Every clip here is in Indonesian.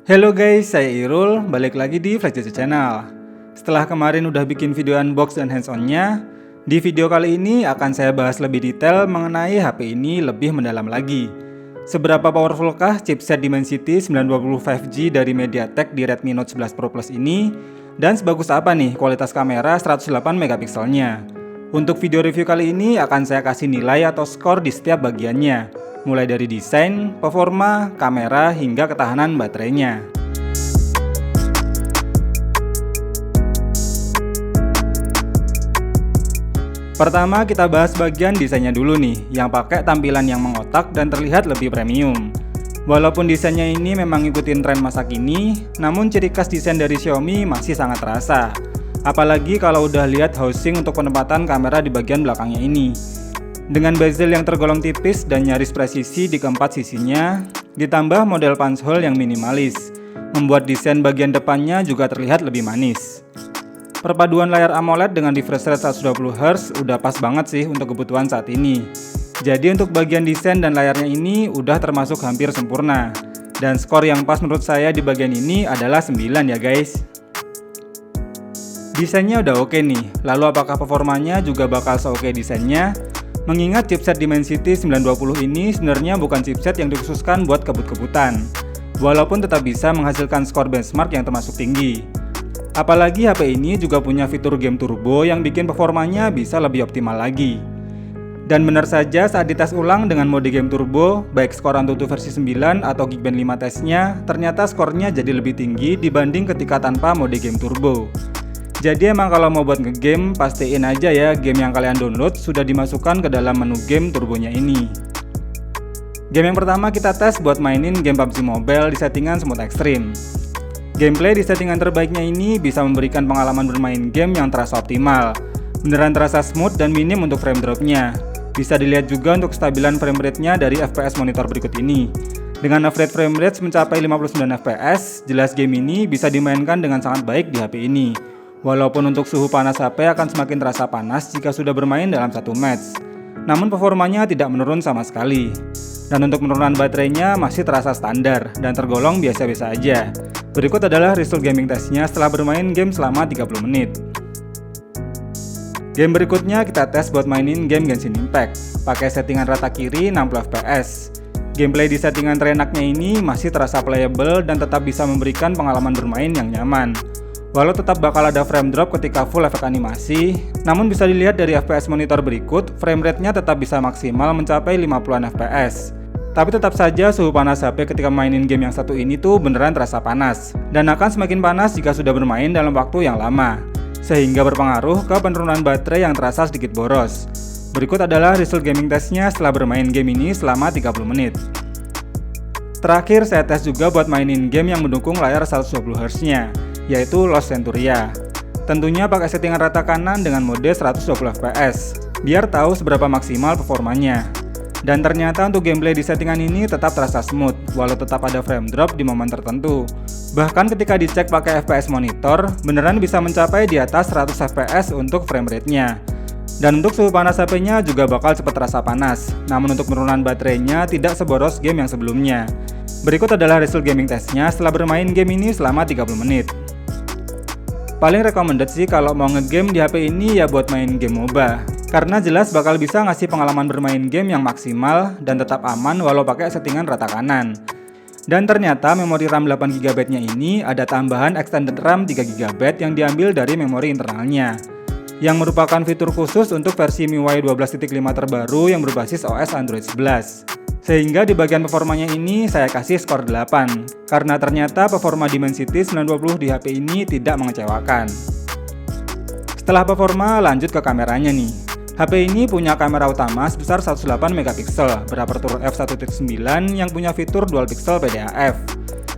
Halo guys, saya Irul, balik lagi di Flash Channel. Setelah kemarin udah bikin video unbox dan hands-on-nya, di video kali ini akan saya bahas lebih detail mengenai HP ini lebih mendalam lagi. Seberapa powerfulkah chipset Dimensity 920 5G dari MediaTek di Redmi Note 11 Pro Plus ini? Dan sebagus apa nih kualitas kamera 108 megapikselnya? Untuk video review kali ini akan saya kasih nilai atau skor di setiap bagiannya, mulai dari desain, performa, kamera, hingga ketahanan baterainya. Pertama kita bahas bagian desainnya dulu nih, yang pakai tampilan yang mengotak dan terlihat lebih premium. Walaupun desainnya ini memang ngikutin tren masa kini, namun ciri khas desain dari Xiaomi masih sangat terasa. Apalagi kalau udah lihat housing untuk penempatan kamera di bagian belakangnya ini. Dengan bezel yang tergolong tipis dan nyaris presisi di keempat sisinya, ditambah model punch hole yang minimalis, membuat desain bagian depannya juga terlihat lebih manis. Perpaduan layar AMOLED dengan refresh rate 120Hz udah pas banget sih untuk kebutuhan saat ini. Jadi untuk bagian desain dan layarnya ini udah termasuk hampir sempurna. Dan skor yang pas menurut saya di bagian ini adalah 9 ya guys. Desainnya udah oke nih, lalu apakah performanya juga bakal se-oke desainnya? Mengingat chipset Dimensity 920 ini sebenarnya bukan chipset yang dikhususkan buat kebut-kebutan, walaupun tetap bisa menghasilkan skor benchmark yang termasuk tinggi. Apalagi HP ini juga punya fitur game turbo yang bikin performanya bisa lebih optimal lagi. Dan benar saja saat dites ulang dengan mode game turbo, baik skor AnTuTu versi 9 atau Geekbench 5 tesnya, ternyata skornya jadi lebih tinggi dibanding ketika tanpa mode game turbo. Jadi emang kalau mau buat ngegame, pastiin aja ya game yang kalian download sudah dimasukkan ke dalam menu game turbonya ini. Game yang pertama kita tes buat mainin game PUBG Mobile di settingan smooth ekstrim. Gameplay di settingan terbaiknya ini bisa memberikan pengalaman bermain game yang terasa optimal. Beneran terasa smooth dan minim untuk frame dropnya. Bisa dilihat juga untuk kestabilan frame rate-nya dari FPS monitor berikut ini. Dengan average frame rate mencapai 59 fps, jelas game ini bisa dimainkan dengan sangat baik di HP ini. Walaupun untuk suhu panas HP akan semakin terasa panas jika sudah bermain dalam satu match. Namun performanya tidak menurun sama sekali. Dan untuk penurunan baterainya masih terasa standar dan tergolong biasa-biasa aja. Berikut adalah result gaming testnya setelah bermain game selama 30 menit. Game berikutnya kita tes buat mainin game Genshin Impact. Pakai settingan rata kiri 60 fps. Gameplay di settingan terenaknya ini masih terasa playable dan tetap bisa memberikan pengalaman bermain yang nyaman. Walau tetap bakal ada frame drop ketika full efek animasi, namun bisa dilihat dari FPS monitor berikut, frame rate-nya tetap bisa maksimal mencapai 50-an fps. Tapi tetap saja suhu panas HP ketika mainin game yang satu ini tuh beneran terasa panas, dan akan semakin panas jika sudah bermain dalam waktu yang lama, sehingga berpengaruh ke penurunan baterai yang terasa sedikit boros. Berikut adalah result gaming testnya setelah bermain game ini selama 30 menit. Terakhir saya tes juga buat mainin game yang mendukung layar 120Hz-nya, yaitu Lost Centuria. Tentunya pakai settingan rata kanan dengan mode 120 fps, biar tahu seberapa maksimal performanya. Dan ternyata untuk gameplay di settingan ini tetap terasa smooth, walau tetap ada frame drop di momen tertentu. Bahkan ketika dicek pakai FPS monitor, beneran bisa mencapai di atas 100 fps untuk frame rate-nya. Dan untuk suhu panas HP-nya juga bakal cepat terasa panas, namun untuk penurunan baterainya tidak seboros game yang sebelumnya. Berikut adalah result gaming testnya setelah bermain game ini selama 30 menit. Paling recommended sih kalau mau ngegame di HP ini ya buat main game MOBA, karena jelas bakal bisa ngasih pengalaman bermain game yang maksimal dan tetap aman walau pakai settingan rata kanan. Dan ternyata memori RAM 8GB-nya ini ada tambahan extended RAM 3GB yang diambil dari memori internalnya, yang merupakan fitur khusus untuk versi MIUI 12.5 terbaru yang berbasis OS Android 11. Sehingga di bagian performanya ini saya kasih skor 8, karena ternyata performa Dimensity 920 di HP ini tidak mengecewakan. Setelah performa lanjut ke kameranya nih. HP ini punya kamera utama sebesar 108 megapiksel berapertur f1.9 yang punya fitur dual pixel PDAF.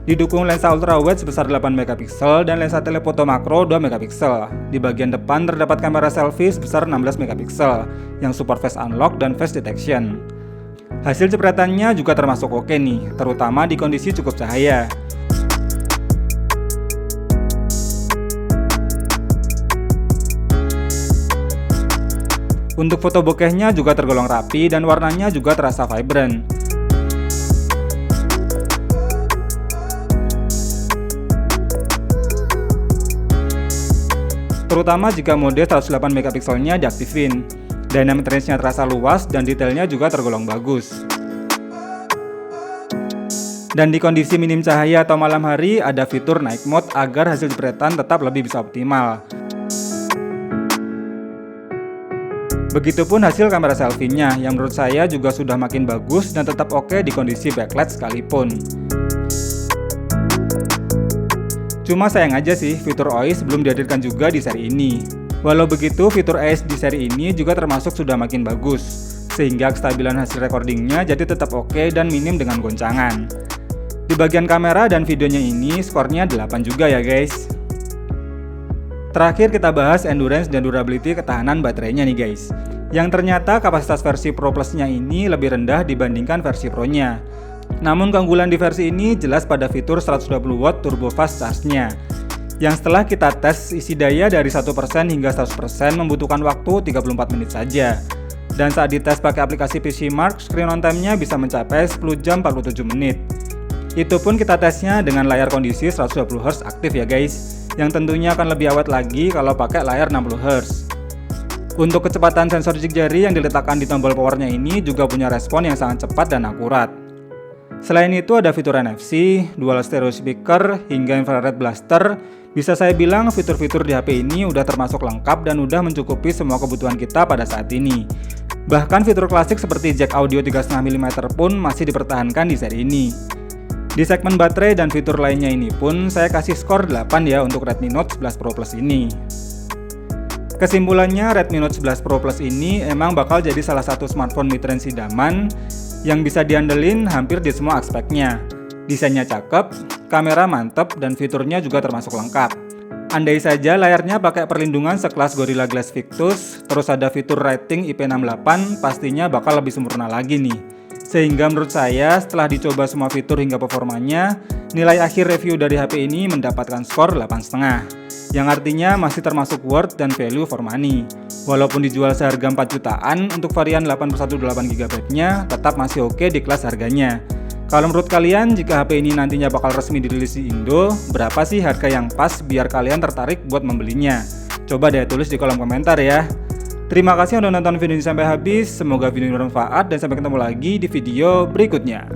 Didukung lensa ultrawide sebesar 8 megapiksel dan lensa telefoto makro 2 megapiksel. Di bagian depan terdapat kamera selfie sebesar 16 megapiksel yang support face unlock dan face detection. Hasil jepretannya juga termasuk oke nih, terutama di kondisi cukup cahaya. Untuk foto bokehnya juga tergolong rapi dan warnanya juga terasa vibrant. terutama jika mode 108 megapikselnya diaktifin. Dynamic range-nya terasa luas dan detailnya juga tergolong bagus. Dan di kondisi minim cahaya atau malam hari ada fitur night mode agar hasil jepretan tetap lebih bisa optimal. Begitupun hasil kamera selfie-nya yang menurut saya juga sudah makin bagus dan tetap oke di kondisi backlight sekalipun. Cuma sayang aja sih fitur OIS belum dihadirkan juga di seri ini. Walau begitu, fitur OIS di seri ini juga termasuk sudah makin bagus, sehingga kestabilan hasil recordingnya jadi tetap oke dan minim dengan goncangan. Di bagian kamera dan videonya ini skornya 8 juga ya guys. Terakhir kita bahas endurance dan durability ketahanan baterainya nih guys. Yang ternyata kapasitas versi Pro Plus-nya ini lebih rendah dibandingkan versi Pro-nya. Namun keunggulan di versi ini jelas pada fitur 120W turbo fast charge-nya, yang setelah kita tes isi daya dari 1% hingga 100% membutuhkan waktu 34 menit saja. Dan saat dites pakai aplikasi PCmark, screen on time-nya bisa mencapai 10 jam 47 menit. Itu pun kita tesnya dengan layar kondisi 120Hz aktif ya guys, yang tentunya akan lebih awet lagi kalau pakai layar 60Hz. Untuk kecepatan sensor jik jari yang diletakkan di tombol powernya ini juga punya respon yang sangat cepat dan akurat. Selain itu ada fitur NFC, dual stereo speaker, hingga infrared blaster. Bisa saya bilang fitur-fitur di HP ini udah termasuk lengkap dan udah mencukupi semua kebutuhan kita pada saat ini. Bahkan fitur klasik seperti jack audio 3,5 mm pun masih dipertahankan di seri ini. Di segmen baterai dan fitur lainnya ini pun saya kasih skor 8 ya untuk Redmi Note 11 Pro Plus ini. Kesimpulannya, Redmi Note 11 Pro Plus ini emang bakal jadi salah satu smartphone mid-range idaman yang bisa diandelin hampir di semua aspeknya. Desainnya cakep, kamera mantep, dan fiturnya juga termasuk lengkap. Andai saja layarnya pakai perlindungan sekelas Gorilla Glass Victus, terus ada fitur rating IP68, pastinya bakal lebih sempurna lagi nih. Sehingga menurut saya setelah dicoba semua fitur hingga performanya, nilai akhir review dari HP ini mendapatkan skor 8,5. Yang artinya masih termasuk worth dan value for money. Walaupun dijual seharga 4 jutaan, untuk varian 8/8GB-nya tetap masih oke di kelas harganya. Kalau menurut kalian, jika HP ini nantinya bakal resmi dirilis di Indo, berapa sih harga yang pas biar kalian tertarik buat membelinya? Coba deh tulis di kolom komentar ya. Terima kasih udah nonton video ini sampai habis, semoga video ini bermanfaat dan sampai ketemu lagi di video berikutnya.